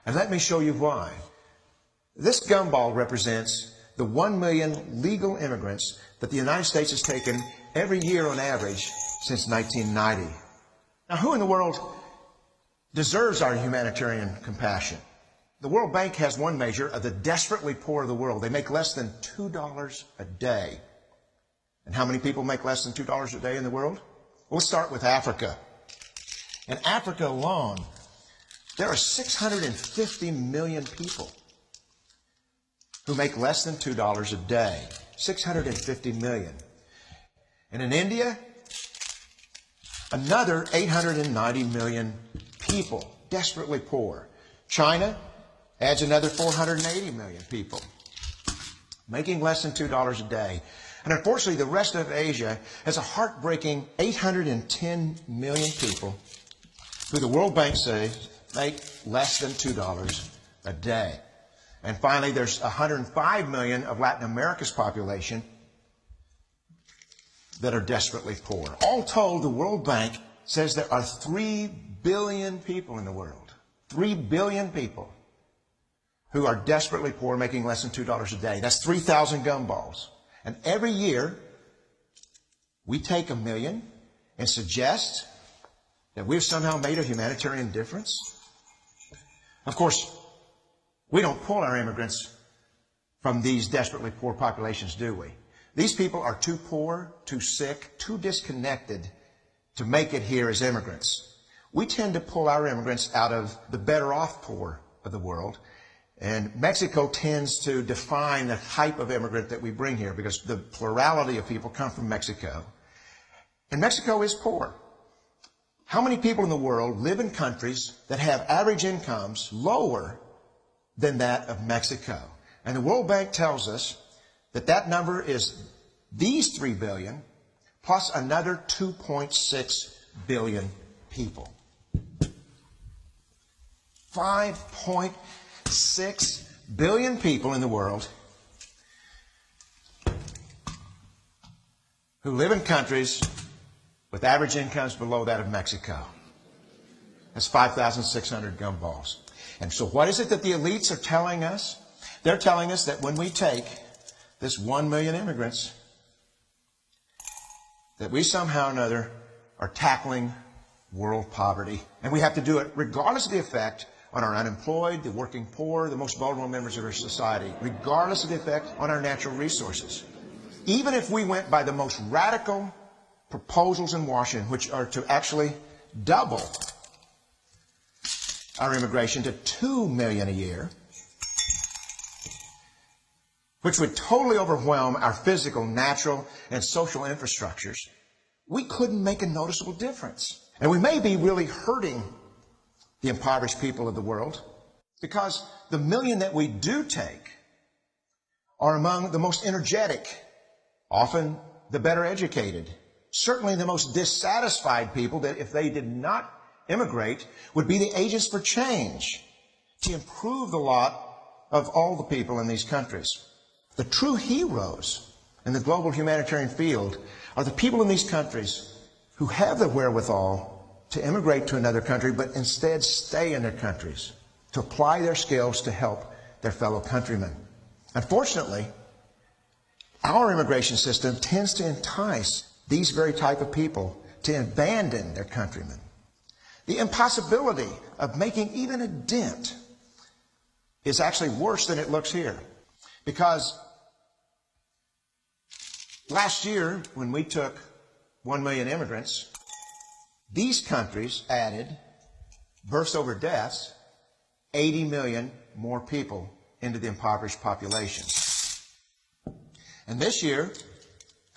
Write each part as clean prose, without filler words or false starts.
And let me show you why. This gumball represents the 1 million legal immigrants that the United States has taken every year on average since 1990. Now, who in the world deserves our humanitarian compassion? The World Bank has one measure of the desperately poor of the world. They make less than $2 a day. And how many people make less than $2 a day in the world? We'll start with Africa. In Africa alone, there are 650 million people who make less than $2 a day. 650 million. And in India, another 890 million people, desperately poor. China adds another 480 million people, making less than $2 a day. And unfortunately, the rest of Asia has a heartbreaking 810 million people who the World Bank says make less than $2 a day. And finally, there's 105 million of Latin America's population that are desperately poor. All told, the World Bank says there are 3 billion people in the world. 3 billion people who are desperately poor, making less than $2 a day. That's 3,000 gumballs. And every year, we take 1 million and suggest that we've somehow made a humanitarian difference. Of course, we don't pull our immigrants from these desperately poor populations, do we? These people are too poor, too sick, too disconnected to make it here as immigrants. We tend to pull our immigrants out of the better off poor of the world. And Mexico tends to define the type of immigrant that we bring here because the plurality of people come from Mexico. And Mexico is poor. How many people in the world live in countries that have average incomes lower than that of Mexico? And the World Bank tells us that that number is these 3 billion plus another 2.6 billion people. 5.6 billion people in the world who live in countries with average incomes below that of Mexico. That's 5,600 gumballs. And so what is it that the elites are telling us? They're telling us that when we take this 1 million immigrants, that we somehow or another are tackling world poverty. And we have to do it regardless of the effect on our unemployed, the working poor, the most vulnerable members of our society, regardless of the effect on our natural resources. Even if we went by the most radical proposals in Washington, which are to actually double our immigration to 2 million a year, which would totally overwhelm our physical, natural, and social infrastructures, we couldn't make a noticeable difference. And we may be really hurting the impoverished people of the world because the million that we do take are among the most energetic, often the better educated, certainly the most dissatisfied people that if they did not immigrate would be the agents for change to improve the lot of all the people in these countries. The true heroes in the global humanitarian field are the people in these countries who have the wherewithal to immigrate to another country, but instead stay in their countries to apply their skills to help their fellow countrymen. Unfortunately, our immigration system tends to entice these very type of people to abandon their countrymen. The impossibility of making even a dent is actually worse than it looks here. Because last year, when we took 1 million immigrants, these countries added, births over deaths, 80 million more people into the impoverished population. And this year,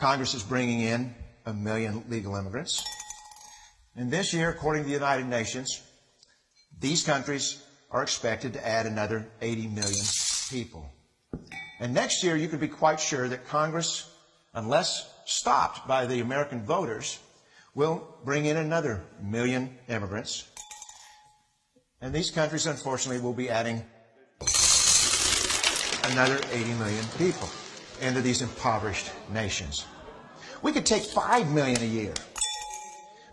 Congress is bringing in 1 million legal immigrants. And this year, according to the United Nations, these countries are expected to add another 80 million people. And next year, you can be quite sure that Congress, unless stopped by the American voters, will bring in another 1 million immigrants. And these countries, unfortunately, will be adding another 80 million people into these impoverished nations. We could take 5 million a year,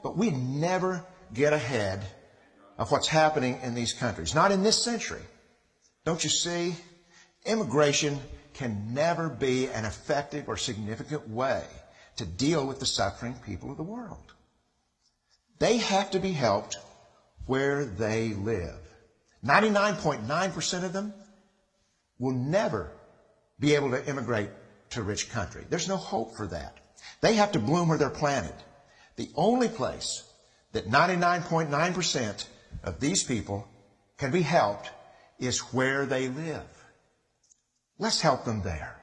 but we'd never get ahead of what's happening in these countries. Not in this century. Don't you see? Immigration can never be an effective or significant way to deal with the suffering people of the world. They have to be helped where they live. 99.9% of them will never be able to immigrate to a rich country. There's no hope for that. They have to bloom where they're planted. The only place that 99.9% of these people can be helped is where they live. Let's help them there.